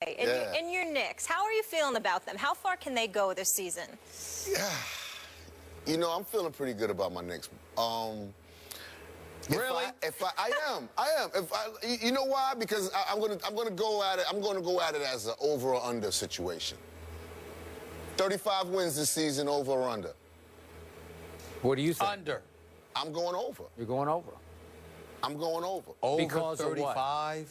And your Knicks, how are you feeling about them? How far can they go this season? Yeah, you know, I'm feeling pretty good about my Knicks. Really? I am. You know why? Because I'm gonna go at it. I'm gonna go at it as an over or under situation. 35 wins this season, over or under. What do you think? Under. I'm going over. You're going over. I'm going over. Over Because 35.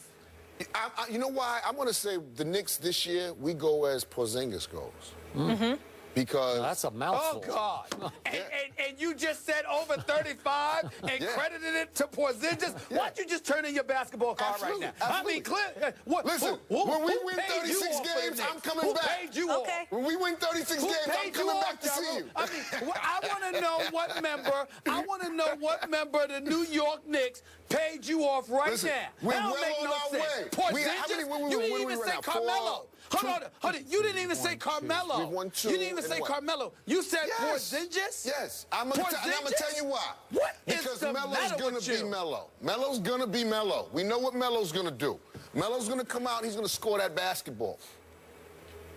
You know why? I'm going to say the Knicks this year, we go as Porzingis goes. Mm-hmm. Because... That's a mouthful. Oh, God. And you just said over 35 and credited it to Porzingis? Why don't you just turn in your basketball card right now? Absolutely. I mean, clear. Listen, when we win 36 games, I'm coming back. Who paid you off? When we win 36 games, I'm coming back to see you. I mean, I want to know what member, of the New York Knicks paid you off right now. We're That don't well make on no our sense. way. Porzingis? You didn't even say Carmelo. Hold on. You didn't even say Carmelo. We've won 2. You didn't even say Carmelo. You said Porzingis? Yes. I'm going to tell you why. What because is the Melo's going to be Melo. Melo's going to be Melo. We know what Melo's going to do. Melo's going to come out and he's going to score that basketball.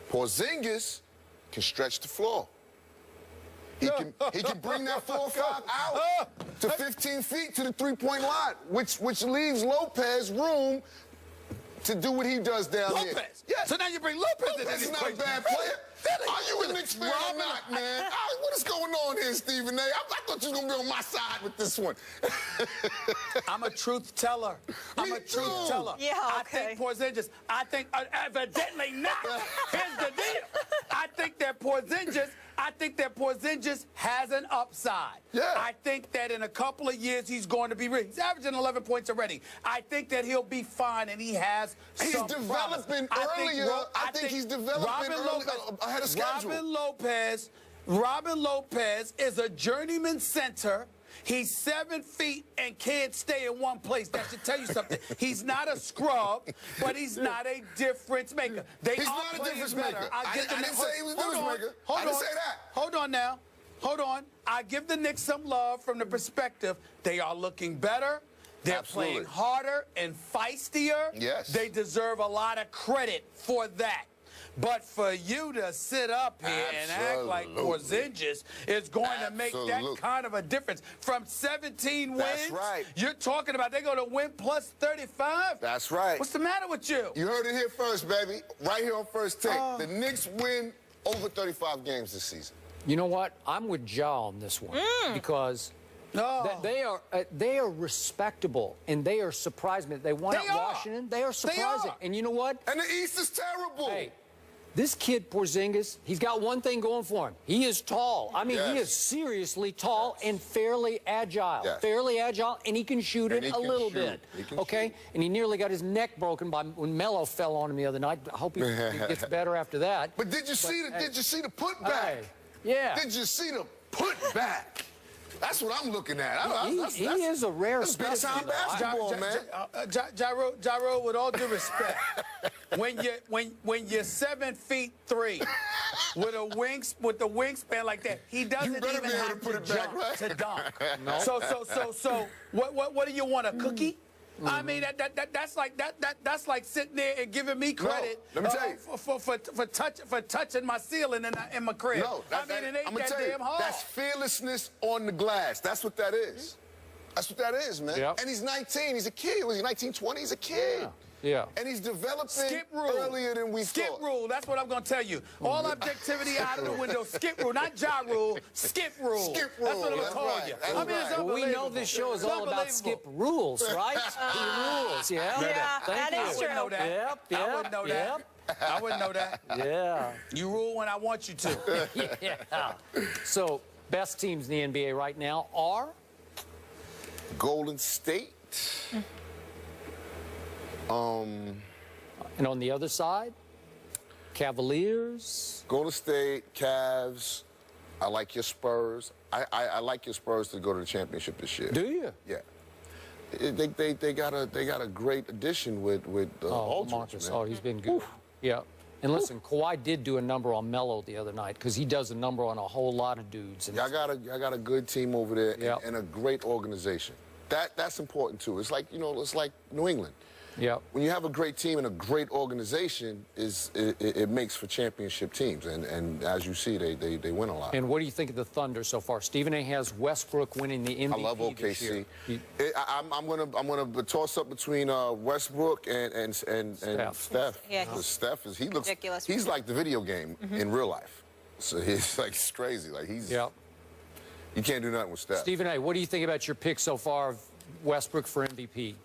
Porzingis can stretch the floor. He can bring that 4 or 5 out to 15 feet to the three-point line, which leaves Lopez room to do what he does down here. Yes. So now you bring Lopez in. Lopez is not a bad player. Are you a Knicks fan or not, man? What is going on here, Stephen A? I thought you were going to be on my side with this one. I'm a truth teller. I'm a truth teller. Yeah, I think Porzingis, evidently not. Here's the deal. I think that Porzingis has an upside. Yeah. I think that in a couple of years he's going to be he's averaging 11 points already. I think that he'll be fine and he has some developing earlier. I think he's developing ahead of schedule. Robin Lopez is a journeyman center. He's 7 feet and can't stay in one place. That should tell you something. He's not a scrub, but he's not a difference maker. He's not a difference maker. I didn't say he was a difference maker. I didn't say that. Hold on now. Hold on. I give the Knicks some love from the perspective they are looking better. They're playing harder and feistier. Yes. They deserve a lot of credit for that. But for you to sit up here and act like Porzingis is going to make that kind of a difference. From 17 wins, you're talking about they're going to win plus 35? That's right. What's the matter with you? You heard it here first, baby. Right here on First Take. The Knicks win over 35 games this season. You know what? I'm with Ja on this one because they are respectable and they are surprising. They won at Washington. They are surprising. And you know what? And the East is terrible. Hey, this kid Porzingis, he's got one thing going for him. He is tall. I mean, he is seriously tall and fairly agile. Fairly agile, and he can shoot it a little bit. Okay? And he nearly got his neck broken when Melo fell on him the other night. I hope he gets better after that. But did you see the putback? Yeah. Did you see the putback? That's what I'm looking at. He is a rare specimen. Big-time basketball, man. Gyro, with all due respect, when you're 7 feet 3 with the wingspan like that, he doesn't even have to jump to dunk. No. So what do you want, a cookie? I mean that's like sitting there and giving me credit for touching my ceiling in my crib. No, it ain't that damn hard. That's fearlessness on the glass. That's what that is. That's what that is, man. Yep. And he's 19. He's a kid. Was he 19, 20? He's a kid. Yeah. And he's developing earlier than we thought. Skip rule. That's what I'm going to tell you. All objectivity out of the window. Skip rule. Not Ja rule. Skip rule. Skip rule. That's what I'm going to call you. I mean, it's unbelievable. We know this show is all about Skip rules, right? Rules, yeah. That is true. I wouldn't know that. I wouldn't know that. I wouldn't know that. Yeah. You rule when I want you to. Yeah. So, best teams in the NBA right now are? Golden State. And on the other side, Cavaliers. Golden State, Cavs. I like your Spurs. I like your Spurs to go to the championship this year. Do you? Yeah. They got a great addition with Aldridge. Marcus. Oh, he's been good. Oof. Yeah. And listen, Kawhi did do a number on Melo the other night because he does a number on a whole lot of dudes. And I got a good team over there and a great organization. That's important too. It's like, you know, it's like New England. Yep. When you have a great team and a great organization, it makes for championship teams. And as you see, they win a lot. And what do you think of the Thunder so far? Stephen A. has Westbrook winning the MVP. I love OKC. This year. I'm gonna toss up between Westbrook and Steph. Yeah, Steph he looks ridiculous. He's like the video game in real life. So he's like crazy. Like Yep. You can't do nothing with Steph. Stephen A., what do you think about your pick so far of Westbrook for MVP?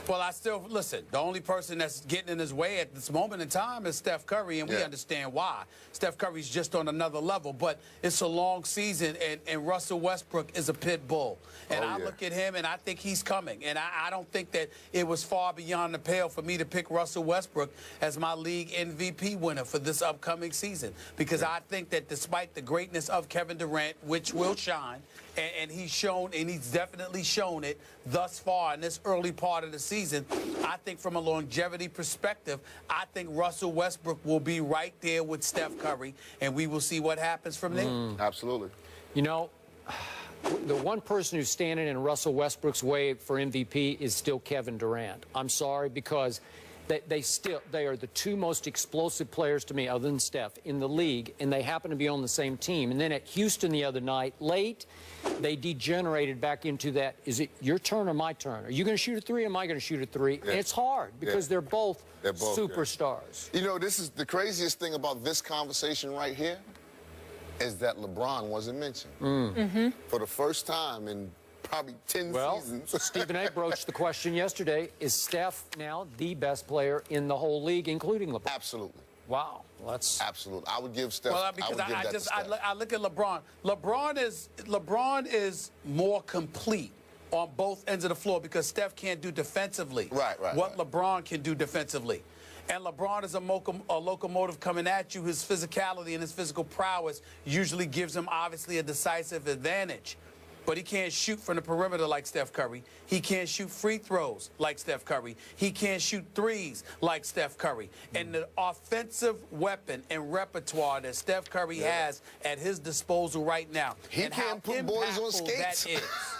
Well, I still, listen, the only person that's getting in his way at this moment in time is Steph Curry, and we understand why. Steph Curry's just on another level, but it's a long season, and Russell Westbrook is a pit bull. And I look at him, and I think he's coming. And I don't think that it was far beyond the pale for me to pick Russell Westbrook as my league MVP winner for this upcoming season, because I think that despite the greatness of Kevin Durant, which will shine, and he's shown, and he's definitely shown it thus far in this early part of the season, I think from a longevity perspective, I think Russell Westbrook will be right there with Steph Curry, and we will see what happens from there. Absolutely. You know, the one person who's standing in Russell Westbrook's way for MVP is still Kevin Durant. I'm sorry, because they are the two most explosive players to me, other than Steph, in the league, and they happen to be on the same team. And then at Houston the other night, late, they degenerated back into that, is it your turn or my turn? Are you going to shoot a three or am I going to shoot a three? And it's hard because they're both superstars. You know, this is the craziest thing about this conversation right here is that LeBron wasn't mentioned. For the first time in probably 10 seasons. Stephen A. broached the question yesterday, is Steph now the best player in the whole league, including LeBron? Absolutely. Wow. That's absolutely. I would give Steph. Well, because I look at LeBron. LeBron is more complete on both ends of the floor because Steph can't do defensively. What LeBron can do defensively. And LeBron is a locomotive coming at you. His physicality and his physical prowess usually gives him, obviously, a decisive advantage. But he can't shoot from the perimeter like Steph Curry. He can't shoot free throws like Steph Curry. He can't shoot threes like Steph Curry. And the offensive weapon and repertoire that Steph Curry has at his disposal right now. He can't put boys on skates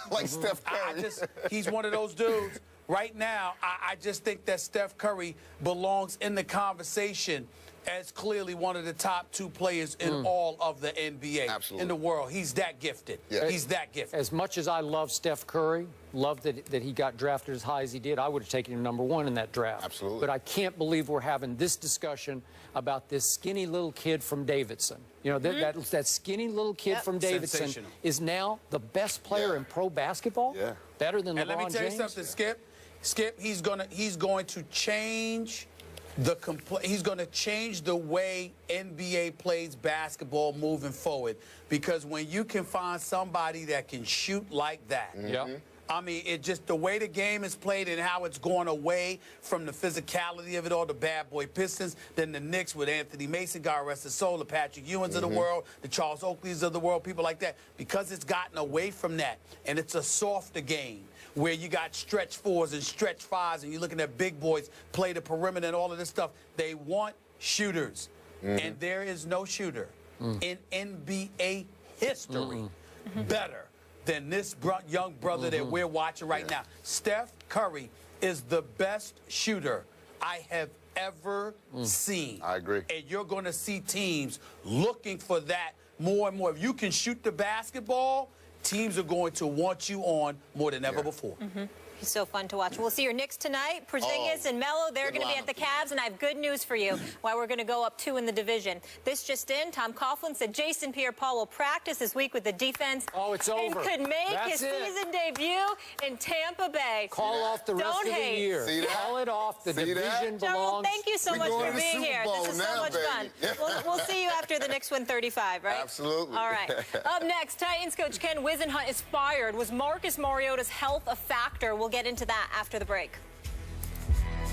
like Steph Curry. He's one of those dudes. Right now, I just think that Steph Curry belongs in the conversation as clearly one of the top two players in all of the NBA, in the world. He's that gifted. He's that gifted. As much as I love Steph Curry, love that he got drafted as high as he did, I would have taken him #1 in that draft. Absolutely. But I can't believe we're having this discussion about this skinny little kid from Davidson. You know, that skinny little kid from Davidson is now the best player in pro basketball? Better than LeBron James? And let me tell you something, Skip, he's going to change he's going to change the way NBA plays basketball moving forward, because when you can find somebody that can shoot like that, I mean, it just the way the game is played and how it's going away from the physicality of it all, the bad boy Pistons, then the Knicks with Anthony Mason, God rest his soul, the Patrick Ewings of the world, the Charles Oakleys of the world, people like that, because it's gotten away from that, and it's a softer game where you got stretch fours and stretch fives, and you're looking at big boys play the perimeter and all of this stuff. They want shooters, and there is no shooter in NBA history better than this young brother that we're watching right now. Steph Curry is the best shooter I have ever seen. I agree. And you're going to see teams looking for that more and more. If you can shoot the basketball, teams are going to want you on more than ever before. He's so fun to watch. We'll see your Knicks tonight. Porzingis and Melo, they're going to be at the Cavs, and I have good news for you why we're going to go up 2 in the division. This just in, Tom Coughlin said Jason Pierre-Paul will practice this week with the defense. Oh, it's over. And could make his season debut in Tampa Bay. Call off the rest of the year. Call it off. The division belongs. Thank you so much for being here. This is so much fun. We'll see you after the Knicks win 35, right? Absolutely. All right. Up next, Titans coach Ken Wisenhunt is fired. Was Marcus Mariota's health a factor? We'll get into that after the break.